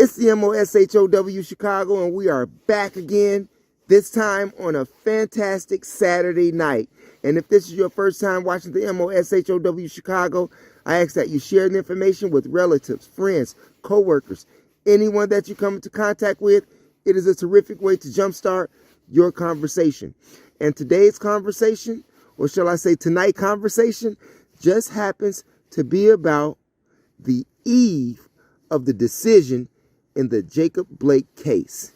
It's the MOSHOW Chicago, and we are back again, this time on a fantastic Saturday night. And if this is your first time watching the MOSHOW Chicago, I ask that you share the information with relatives, friends, co-workers, anyone that you come into contact with. It is a terrific way to jumpstart your conversation. And today's conversation, or shall I say tonight's conversation, just happens to be about the eve of the decision in the Jacob Blake case.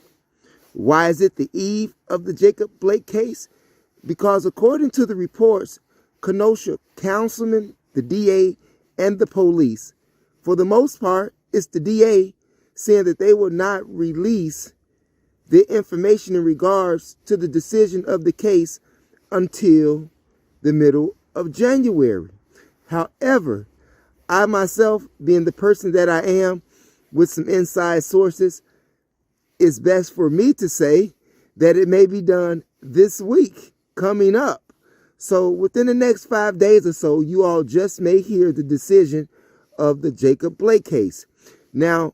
Why is it the eve of the Jacob Blake case? Because according to the reports, Kenosha councilmen, the DA, and the police, for the most part, it's the DA saying that they will not release the information in regards to the decision of the case until the middle of January. However, I myself, being the person that I am, with some inside sources, it's best for me to say that it may be done this week coming up. So within the next 5 days or so, you all just may hear the decision of the Jacob Blake case. Now,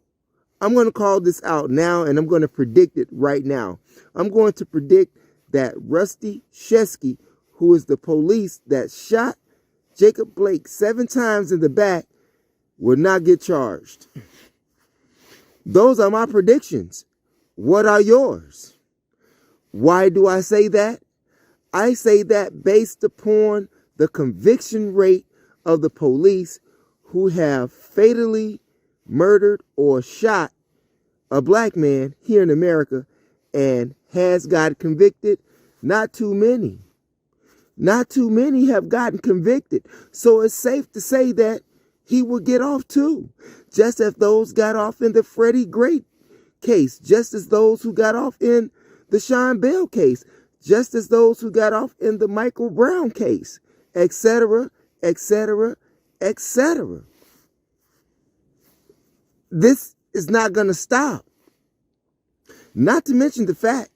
I'm going to call this out now, and I'm going to predict it right now. I'm going to predict that Rusty Shesky, who is the police that shot Jacob Blake 7 times in the back, will not get charged. Those are my predictions. What are yours? Why do I say that? I say that based upon the conviction rate of the police who have fatally murdered or shot a black man here in America and has got convicted. Not too many. Not too many have gotten convicted. So it's safe to say that he will get off too. Just as those got off in the Freddie Gray case, just as those who got off in the Sean Bell case, just as those who got off in the Michael Brown case, etc., etc., etc. This is not going to stop. Not to mention the fact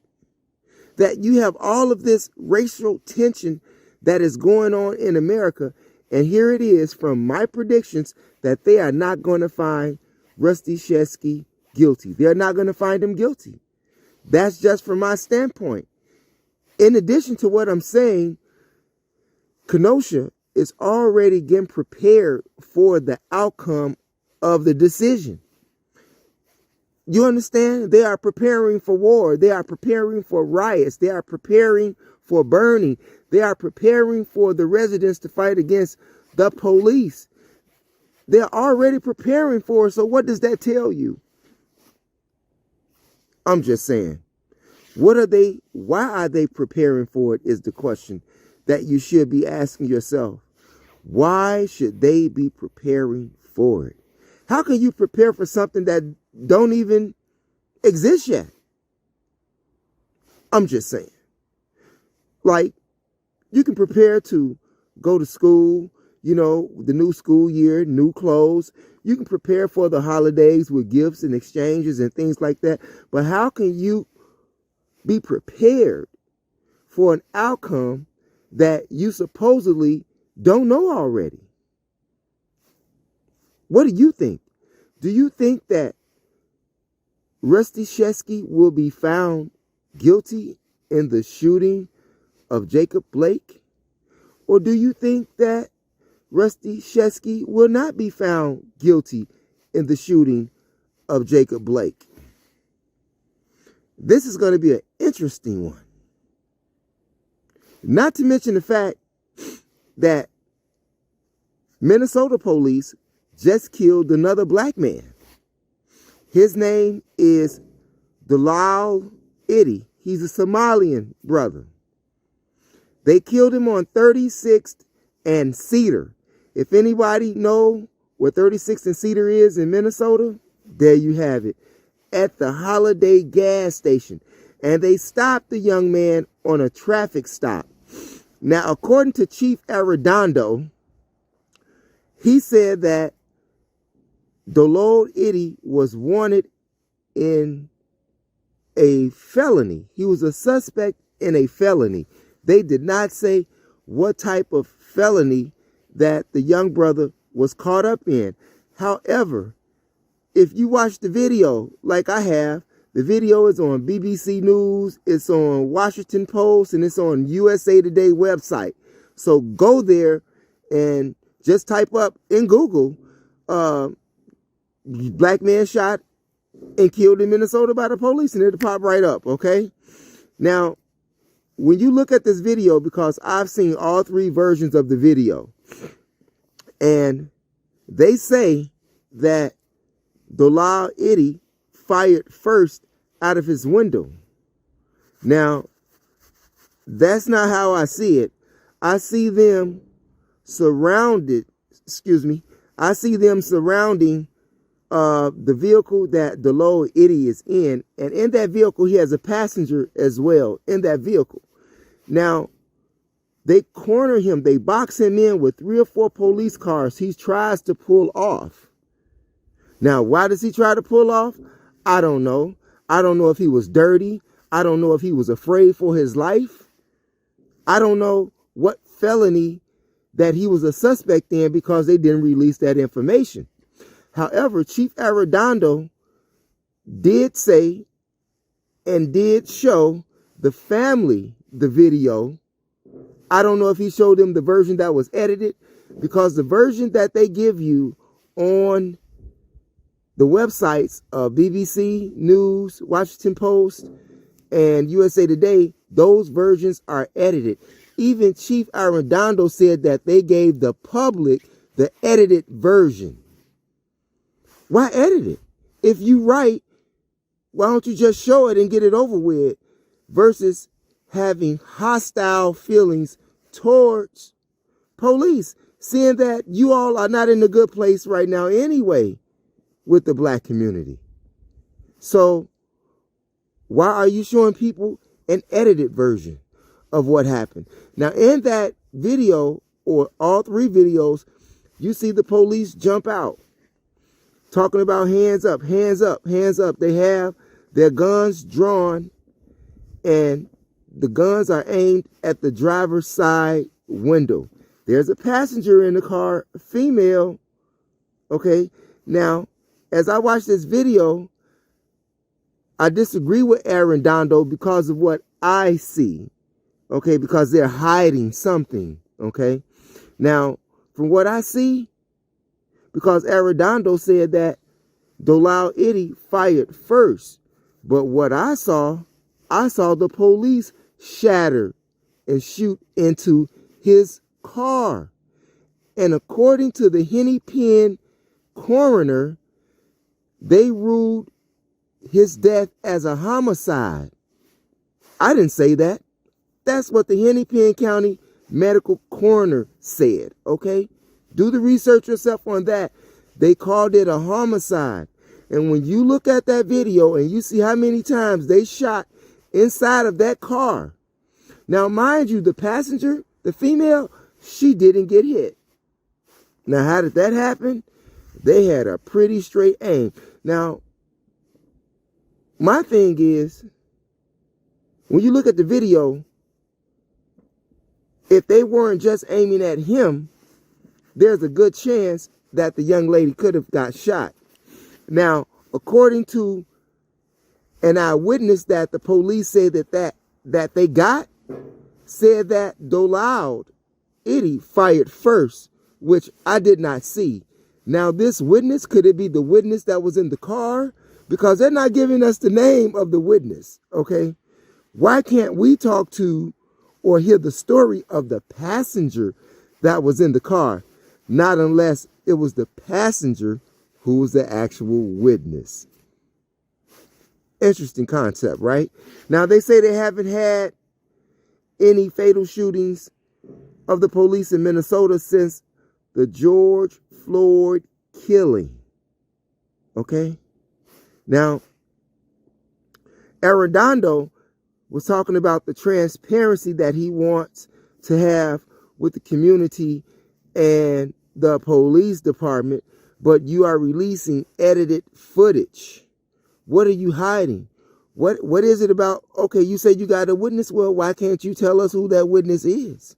that you have all of this racial tension that is going on in America. And here it is from my predictions that they are not going to find Rusty Shesky guilty. They're not going to find him guilty. That's just from my standpoint. In addition to what I'm saying, Kenosha is already getting prepared for the outcome of the decision. You understand? They are preparing for war. They are preparing for riots. They are preparing for burning. They are preparing for the residents to fight against the police. They're already preparing for it. So what does that tell you? I'm just saying. Why are they preparing for it is the question that you should be asking yourself. Why should they be preparing for it? How can you prepare for something that don't even exist yet? I'm just saying. Like, you can prepare to go to school, you know, the new school year, new clothes. You can prepare for the holidays with gifts and exchanges and things like that. But how can you be prepared for an outcome that you supposedly don't know already? What do you think? Do you think that Rusty Shesky will be found guilty in the shooting of Jacob Blake? Or do you think that Rusty Shesky will not be found guilty in the shooting of Jacob Blake? This is going to be an interesting one. Not to mention the fact that Minnesota police just killed another black man. His name is Dalal Idi. He's a Somalian brother. They killed him on 36th and Cedar. If anybody know where 36th and Cedar is in Minnesota, there you have it. At the Holiday gas station. And they stopped the young man on a traffic stop. Now, according to Chief Arredondo, he said that Dalal Idi was wanted in a felony. He was a suspect in a felony. They did not say what type of felony that the young brother was caught up in. However, if you watch the video like I have, the video is on BBC News, it's on Washington Post, and it's on USA Today website. So go there and just type up in Google, black man shot and killed in Minnesota by the police, and it'll pop right up, okay? Now, when you look at this video, because I've seen all three versions of the video, and they say that Dolal Itty fired first out of his window. Now, that's not how I see it. I see them surrounding the vehicle that Dolal Itty is in. And in that vehicle, he has a passenger as well in that vehicle. Now, they corner him. They box him in with 3 or 4 police cars. He tries to pull off. Now, why does he try to pull off? I don't know. I don't know if he was dirty. I don't know if he was afraid for his life. I don't know what felony that he was a suspect in, because they didn't release that information. However, Chief Arredondo did say and did show the family the video. I don't know if he showed them the version that was edited, because the version that they give you on the websites of BBC News, Washington Post, and USA Today, those versions are edited. Even Chief Arredondo said that they gave the public the edited version. Why edit it? If you write, why don't you just show it and get it over with, versus having hostile feelings towards police, seeing that you all are not in a good place right now anyway with the black community. So why are you showing people an edited version of what happened? Now, in that video, or all three videos, you see the police jump out, talking about hands up, hands up, hands up. They have their guns drawn, and the guns are aimed at the driver's side window. There's a passenger in the car, a female. Okay. Now, as I watch this video, I disagree with Arredondo because of what I see. Okay. Because they're hiding something. Okay. Now, from what I see, because Arredondo said that Dolal Itty fired first. But what I saw the police shatter and shoot into his car. And according to the Hennepin coroner, they ruled his death as a homicide. I didn't say that. That's what the Hennepin County medical coroner said, okay? Do the research yourself on that. They called it a homicide. And when you look at that video and you see how many times they shot inside of that car. Now, mind you, the passenger, the female, she didn't get hit. Now, how did that happen? They had a pretty straight aim. Now, my thing is, when you look at the video, if they weren't just aiming at him, there's a good chance that the young lady could have got shot. Now, according to an eyewitness that the police said that they got, said that Dolal Itty fired first, which I did not see. Now, this witness, could it be the witness that was in the car? Because they're not giving us the name of the witness, okay? Why can't we talk to or hear the story of the passenger that was in the car? Not unless it was the passenger who was the actual witness. Interesting concept, right? Now, they say they haven't had any fatal shootings of the police in Minnesota since the George Floyd killing. Okay? Now, Arredondo was talking about the transparency that he wants to have with the community and the police department, but you are releasing edited footage. What are you hiding? What is it about? Okay, you say you got a witness. Well, why can't you tell us who that witness is?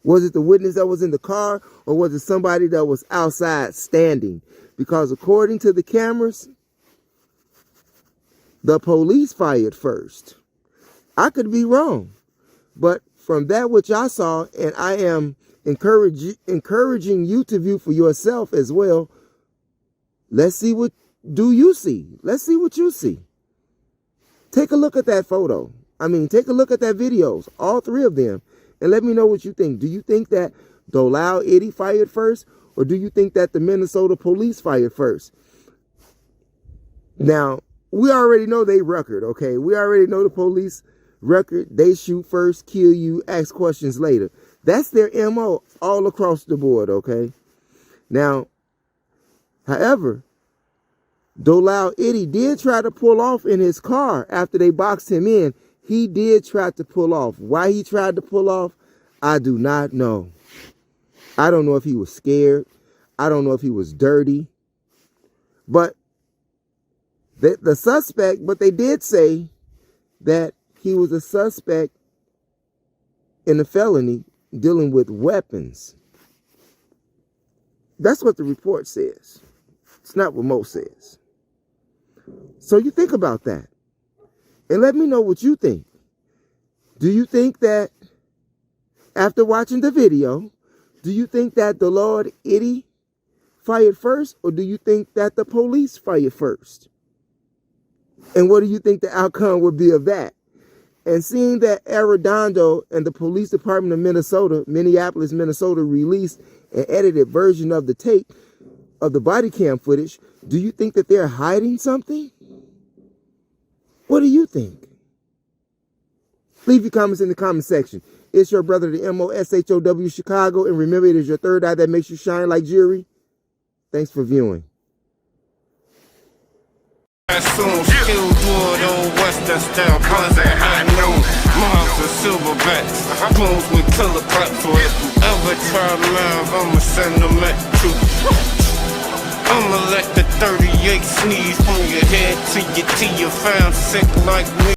Was it the witness that was in the car, or was it somebody that was outside standing? Because according to the cameras, the police fired first. I could be wrong, but from that which I saw, and I am encouraging you to view for yourself as well, let's see what do you see. Let's see what you see. Take a look at that photo. Take a look at that videos, all three of them, and let me know what you think. Do you think that Dolau Itty fired first, or do you think that the Minnesota police fired first? Now, we already know they record, okay? We already know the police record. They shoot first, kill you, ask questions later. That's their MO all across the board, okay? Now, however, Dolau Itty did try to pull off in his car after they boxed him in. He did try to pull off. Why he tried to pull off, I do not know. I don't know if he was scared. I don't know if he was dirty. But the suspect, but they did say that he was a suspect in a felony dealing with weapons. That's what the report says. It's not what Mo says. So you think about that. And let me know what you think. Do you think that, after watching the video, do you think that the Lord Itty fired first, or do you think that the police fired first? And what do you think the outcome would be of that? And seeing that Arredondo and the police department of Minnesota, Minneapolis, Minnesota, released an edited version of the tape of the body cam footage, do you think that they're hiding something? What do you think? Leave your comments in the comment section. It's your brother, the MOSHOW Chicago, and remember, it is your third eye that makes you shine like jewelry. Thanks for viewing. Soon, still wood, old western style, guns at high noon. Mobs and silverbacks, goons with killer claps. So if you ever try mine, I'ma send them at you. I'ma let the 38 sneeze from your head to your T. You found sick like me.